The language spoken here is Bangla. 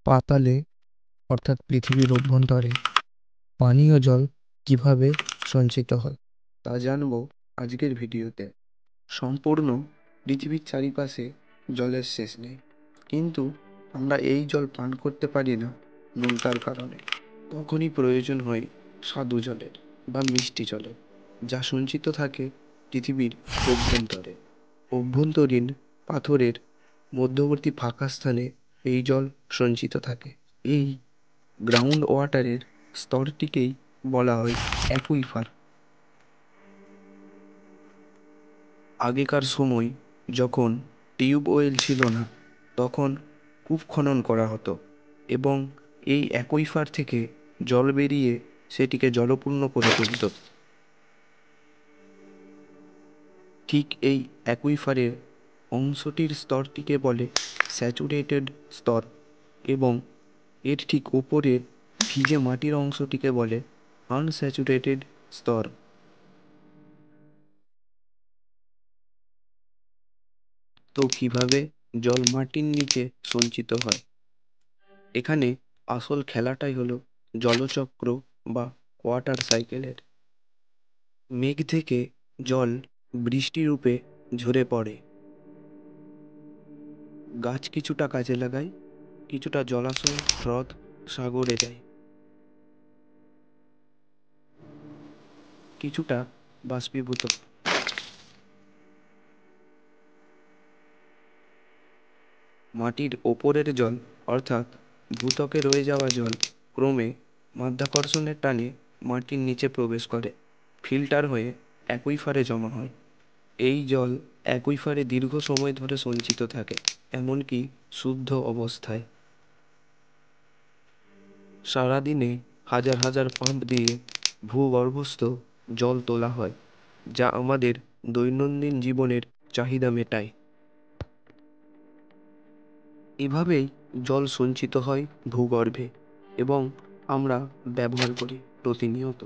পাতালে অর্থাৎ পৃথিবীর অভ্যন্তরে পানীয় জল কিভাবে সঞ্চিত হয় তা জানবো আজকের ভিডিওতে। সম্পূর্ণ পৃথিবীর চারিপাশে জলের শেষ নেই, কিন্তু আমরা এই জল পান করতে পারি না নোনতার কারণে। তখনই প্রয়োজন হয় স্বাদু জলের বা মিষ্টি জলের, যা সঞ্চিত থাকে পৃথিবীর অভ্যন্তরে। অভ্যন্তরীণ পাথরের মধ্যবর্তী ফাঁকা স্থানে এই জল সঞ্চিত থাকে। এই গ্রাউন্ড ওয়াটারের স্তরটিকেই বলা হয় অ্যাকুইফার। আগেকার সময় যখন টিউবওয়েল ছিল না, তখন কূপ খনন করা হতো এবং এই অ্যাকুইফার থেকে জল বেরিয়ে সেটিকে জলপূর্ণ করে তুলত। ঠিক এই অ্যাকুইফারের অংশটির স্তরটিকে বলে স্যাচুরেটেড স্তর এবং এর ঠিক উপরের ভিজে মাটির অংশটিকে বলে আনস্যাচুরেটেড স্তর। তো কিভাবে জল মাটির নিচে সঞ্চিত হয়? এখানে আসল খেলাটাই হলো জলচক্র বা ওয়াটার সাইকেলের। মেঘ থেকে জল বৃষ্টি রূপে ঝরে পড়ে। গাছ কিছুটা কাজে লাগায়, কিছুটা জলাশয়, হ্রদ, সাগরে যায়, কিছুটা বাষ্পীভূত। মাটির ওপরের জল অর্থাৎ ভূত্বকে রয়ে যাওয়া জল ক্রমে মাধ্যাকর্ষণের টানে মাটির নিচে প্রবেশ করে, ফিল্টার হয়ে অ্যাকুইফারে জমা হয়। এই জল অ্যাকুইফারে দীর্ঘ সময় ধরে সঞ্চিত থাকে, এমনকি শুদ্ধ অবস্থায়। সারাদিনে হাজার হাজার পাম্প দিয়ে ভূগর্ভস্থ জল তোলা হয়, যা আমাদের দৈনন্দিন জীবনের চাহিদা মেটায়। এভাবেই জল সঞ্চিত হয় ভূগর্ভে এবং আমরা ব্যবহার করি প্রতিনিয়ত।